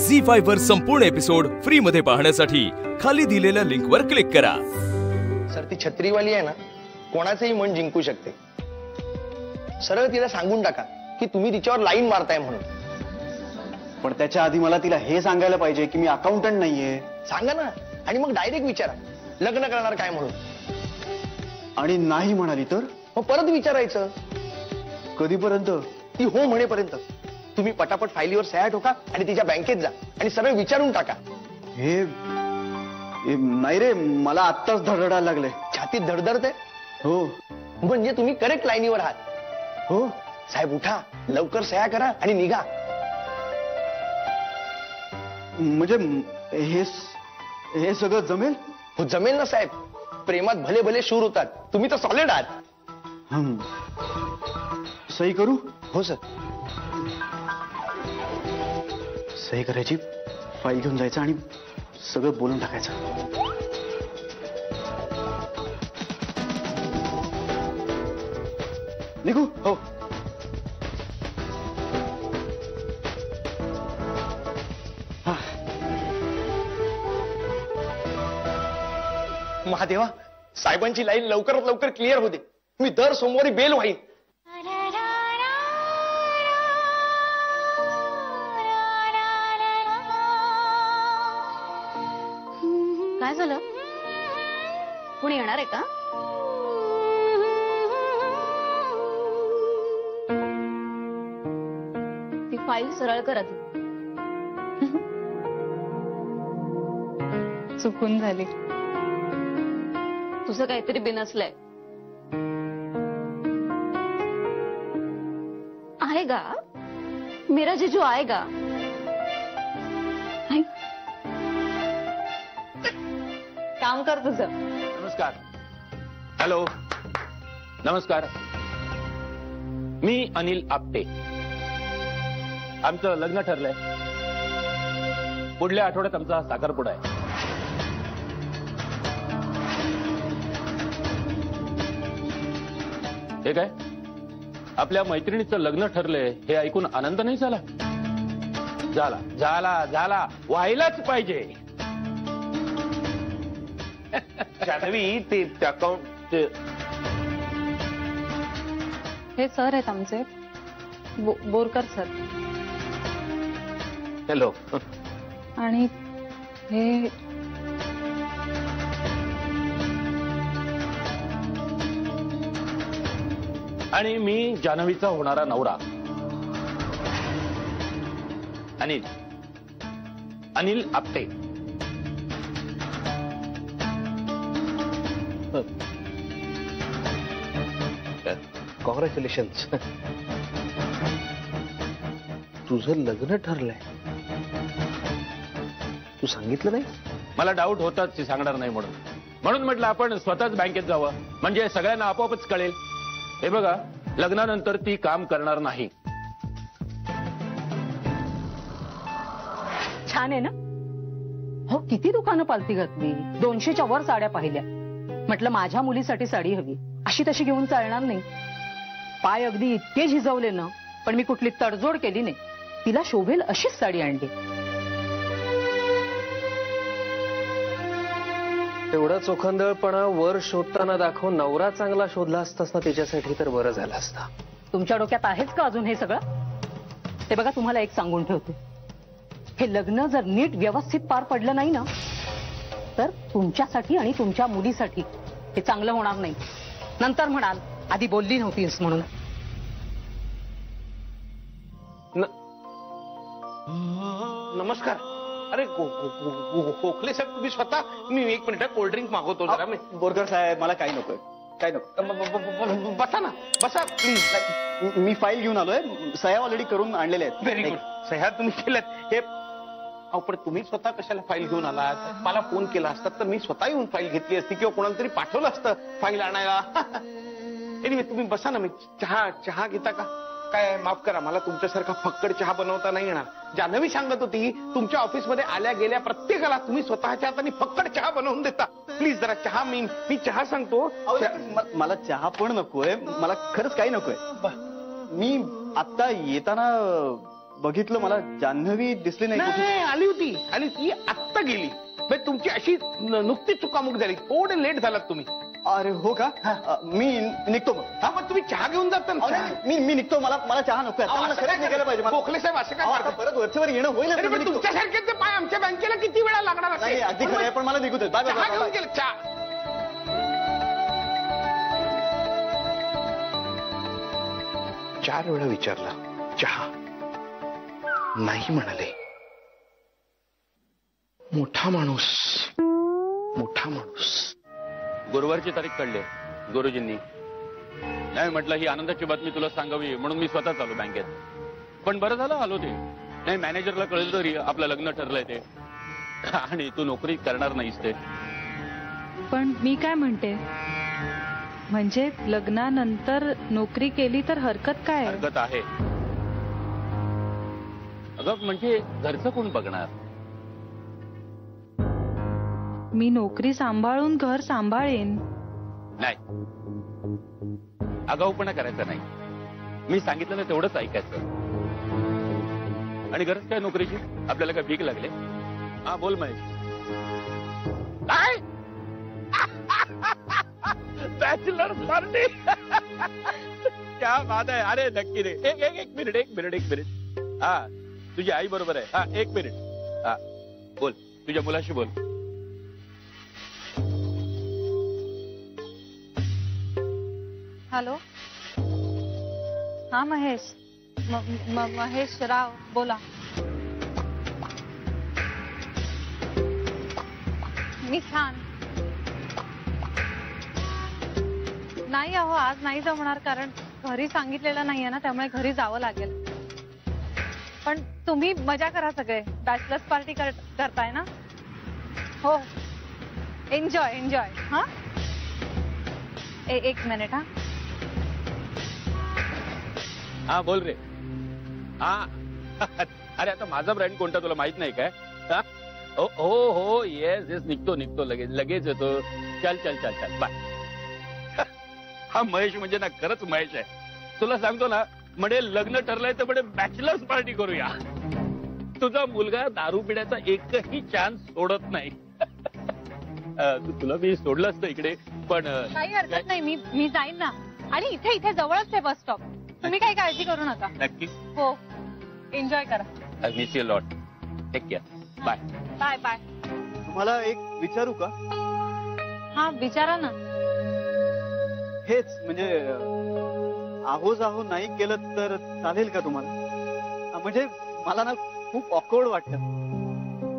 झी5 वर संपूर्ण episode free मध्ये पाहण्यासाठी खाली दिलेल्या लिंक वर क्लिक करा। सर ती छत्रीवाली आहे ना, कोणाचंही मन जिंकू शकते। सरळ तिला सांगून टाका की तुम्ही तिच्यावर लाईन मारताय म्हणून। पण त्याच्या आधी मला तिला हे सांगायला पाहिजे की मी अकाउंटंट नाहीये। सांगा ना, आणि मग डायरेक्ट विचारा लग्न करणार काय म्हणून। आणि नाही म्हणाली तर मग परत विचारायचं कधीपर्यंत? ती हो म्हणेपर्यंत। तुम्ही पटापट फाईलीवर सह्या ठोका आणि तिच्या बँकेत जा आणि सरळ विचारून टाका। हे नाही रे, मला आत्ताच धडधडायला लागले, छातीत धडधडते। हो म्हणजे तुम्ही करेक्ट लाईनीवर आहात। हो साहेब उठा, लवकर सह्या करा आणि निघा। म्हणजे हे सगळं जमेल? हो जमेल ना साहेब, प्रेमात भले भले शूर होतात, तुम्ही तर सॉलिड आहात। सही करू? हो सर। सही करायची, फाईल घेऊन जायचं आणि सगळं बोलून टाकायचं। निघू? हो। महादेवा, साहेबांची लाईन लवकरात लवकर क्लिअर होते। मी दर सोमवारी बेल व्हाईन। काय झालं? कोणी येणार आहे का? ती फाईल सरळ कर आधी। चुकून झाली। तुझं काहीतरी बिनसलंय। आएगा मेरा जीजू आएगा। काम कर तुझं। नमस्कार। हॅलो, नमस्कार। मी अनिल आपटे। आमचं लग्न ठरलंय। पुढल्या आठवड्यात आमचा साखरपुडा आहे। हे काय, आपल्या मैत्रिणीचं लग्न ठरलंय हे ऐकून आनंद नाही झाला? झाला झाला झाला, व्हायलाच पाहिजे। जान्हवी, ते अकाउंट हे सर आहेत आमचे, बोरकर सर। हॅलो। आणि हे आणि मी जान्हवीचा होणारा नवरा अनिल आपटे। कॉंग्रॅच्युलेशन्स। तुझं लग्न ठरलंय, तू सांगितलं नाही? मला डाऊट होताच ती सांगणार नाही म्हणून म्हटलं आपण स्वतःच बँकेत जावं, म्हणजे सगळ्यांना आपोआपच कळेल। हे बघा, लग्नानंतर ती काम करणार नाही। छान आहे ना? हो, किती दुकानं पालती घातली, 200च्या वर साड्या पाहिल्या। म्हटलं माझ्या मुलीसाठी साडी हवी, अशी तशी घेऊन चालणार नाही। पाय अगदी इतके झिजवले ना, पण मी कुठली तडजोड केली नाही। तिला शोभेल अशीच साडी आणली। तेवढा चोखंदळपणा वर शोधताना दाखव नवरा चांगला शोधला असतास ना तिच्यासाठी तर बरं झालं असता। तुमच्या डोक्यात आहेच का अजून हे सगळं? ते बघा, तुम्हाला एक सांगून ठेवते, हे लग्न जर नीट व्यवस्थित पार पडलं नाही ना, तर तुमच्यासाठी आणि तुमच्या मुलीसाठी हे चांगलं होणार नाही। नंतर म्हणाल आधी बोलली नव्हतीस म्हणून। नमस्कार। अरे खोकले साहेब, तुम्ही स्वतः? मी 1 मिनिट कोल्ड ड्रिंक मागवतो जरा। बोरकर साहेब, मला काही नकोय, काही नको। बसा ना, बसा प्लीज। मी फाईल घेऊन आलोय, सह्या ऑलरेडी करून आणलेल्या आहेत। व्हेरी गुड, सह्या तुम्ही केल्यात। हे पण तुम्ही स्वतः कशाला फाईल घेऊन आलात? मला फोन केला असता तर मी स्वतः येऊन फाईल घेतली असती, किंवा कोणाला तरी पाठवलं असतं फाईल आणायला। एनिवे, तुम्ही बसा ना। मी चहा घेता का? काय माफ करा, मला तुमच्यासारखा फक्कड चहा बनवता नाही येणार। जान्हवी सांगत होती, तुमच्या ऑफिसमध्ये आल्या गेल्या प्रत्येकाला तुम्ही स्वतःच्या हाताने फक्कड चहा बनवून देता। प्लीज जरा चहा, मी चहा सांगतो। मला चहा पण नकोय, मला खरंच काही नकोय। मी आता येताना बघितलं मला जान्हवी दिसली नाही कुठे. नाही, आली होती आत्ता गेली. म्हणजे तुमची अशी नुकतीच चुकामुक झाली. थोडे लेट झालात तुम्ही. अरे हो का? मी निघतो मग. हा, पण तुम्ही चहा घेऊन जाता ना. मी निघतो. मला चहा नको. मला खरंच निघायला पाहिजे. गोखले साहेब असं काय आता करतात? परत वरच्यावर येणं होईल. तरी पण तुमच्यासारखे पाय आमच्या बँकेला किती वेळा लागणार असेल? नाही, अगदी खरं आहे, पण मला निघू दे. बाय चहा बाय घेऊन बाय. गेले. चहा चार वेळा विचारला, चहा नाही म्हणाले. मोठा माणूस. गुरुवारची तारीख काढली गुरुजींनी. नाही म्हटलं ही आनंदाची बातमी तुला सांगावी म्हणून मी स्वतः चालू बँकेत. पण बरं झालं आलो ते. नाही मॅनेजरला कळलं तरी आपलं लग्न ठरलंय ते, आणि तू नोकरी करणार नाहीस ते. पण मी काय म्हणते, म्हणजे लग्नानंतर नोकरी केली तर हरकत काय? हरकत आहे. अगं म्हणजे घरचं कोण बघणार? मी नोकरी सांभाळून घर सांभाळेन. नाही, आगाऊपणा करायचा नाही. मी सांगितलं ना तेवढंच ऐकायचं. आणि गरज काय नोकरीची? आपल्याला काय भीक लागले? हा बोल महेश. काय बॅचलर पार्टी? क्या बात आहे. अरे नक्की रे. एक मिनिट. हा तुझी आई बरोबर आहे. हा 1 मिनिट. हा बोल, तुझ्या मुलाशी बोल. हॅलो. हा महेश. महेश राव बोला. मी छान. नाही अहो आज नाही जमणार, कारण घरी सांगितलेलं नाहीये ना, त्यामुळे घरी जावं लागेल. पण तुम्ही मजा करा सगळे. बॅचलर्स पार्टी करताय ना? हो एन्जॉय. हा 1 मिनिट. हा हा बोल रे. हा अरे आता माझा ब्रँड कोणता तुला माहित नाही काय? हो येस निघतो लगेच येतो. चल बाय. हा महेश म्हणजे ना खरंच महेश आहे. तुला सांगतो ना, म्हणे लग्न ठरलंय तर म्हणे बॅचलर्स पार्टी करूया. तुझा मुलगा दारू पिण्याचा एकही चान्स सोडत नाही. तुला मी सोडलं असतं इकडे, पण काही हरकत नाही. मी जाईन ना. आणि इथे जवळच आहे बस स्टॉप. तुम्ही काही काळजी करू नका. नक्की. हो एन्जॉय करा. I miss you lot. Take care. Bye. Bye. तुम्हाला एक विचारू का? हा विचारा ना. हेच म्हणजे आहो नाही केलं तर चालेल का तुम्हाला? म्हणजे मला ना खूप ऑकवर्ड वाटतं.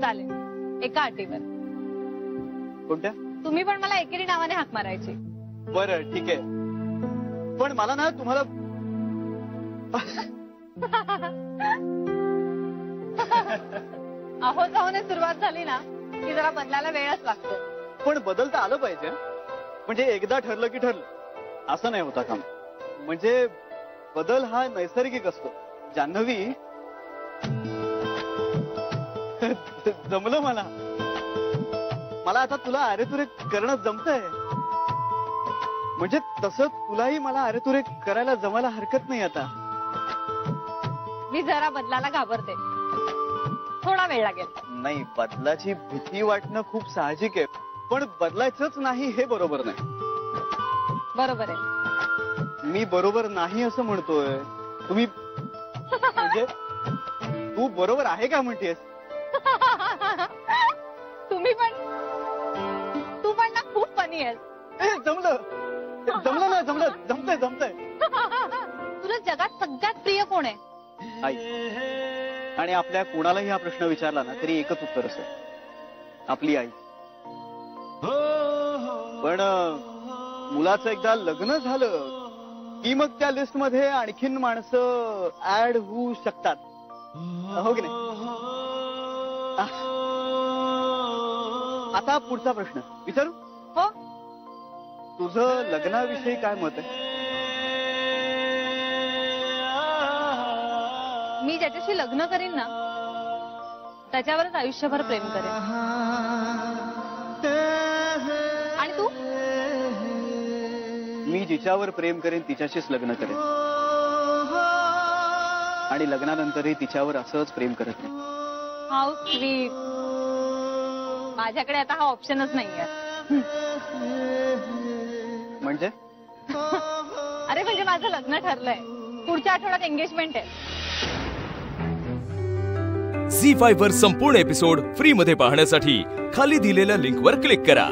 चालेल एका अटीवर. कोणत्या? तुम्ही पण मला एकेरी नावाने हाक मारायची. बरं ठीक आहे, पण मला ना तुम्हाला अहो जाऊन सुरुवात झाली ना की जरा बदलायला वेळच लागतो. पण बदलता आलं पाहिजे. म्हणजे एकदा ठरलं की ठरलं असं नाही होता काम. म्हणजे बदल हा नैसर्गिक असतो. जान्हवी जमलं मला आता तुला अरेतुरे करणं जमतंय. म्हणजे तसं तुलाही मला अरेतुरे करायला जमायला हरकत नाही. आता मी जरा बदलायला घाबरते. थोडा वेळ लागेल. नाही, बदलाची भीती वाटणं खूप साहजिक आहे, पण बदलायचंच नाही हे बरोबर नाही. बरोबर आहे. मी बरोबर नाही असं म्हणतोय. तुम्ही म्हणजे तू बरोबर आहे का म्हणतेस? तू पण ना खूप फनी आहेस. जमतंय. तुला जगात सगळ्यात प्रिय कोण आहे? आई. आणि आपल्या कोणालाही हा प्रश्न विचारला ना तरी एकच उत्तर असेल, आपली आई. पण मुलाचं एकदा लग्न झालं की मग त्या लिस्ट मध्ये आणखीन माणसं ऍड होऊ शकतात, हो की नाही? आता पुढचा प्रश्न विचारू? हो. तुझं लग्नाविषयी काय मत आहे? मी ज्याच्याशी लग्न करीन ना त्याच्यावरच आयुष्यभर प्रेम करेन. आणि तू? मी जिच्यावर प्रेम करेन तिच्याशीच लग्न करेन. आणि लग्नानंतरही तिच्यावर असंच प्रेम करत नाही. How sweet. माझ्याकडे आता हा ऑप्शनच नाहीये. म्हणजे अरे म्हणजे माझं लग्न ठरलंय. पुढच्या आठवड्यात एंगेजमेंट आहे. झी5 वर संपूर्ण एपिसोड फ्री मध्ये पाहण्यासाठी खाली दिलेल्या लिंकवर क्लिक करा.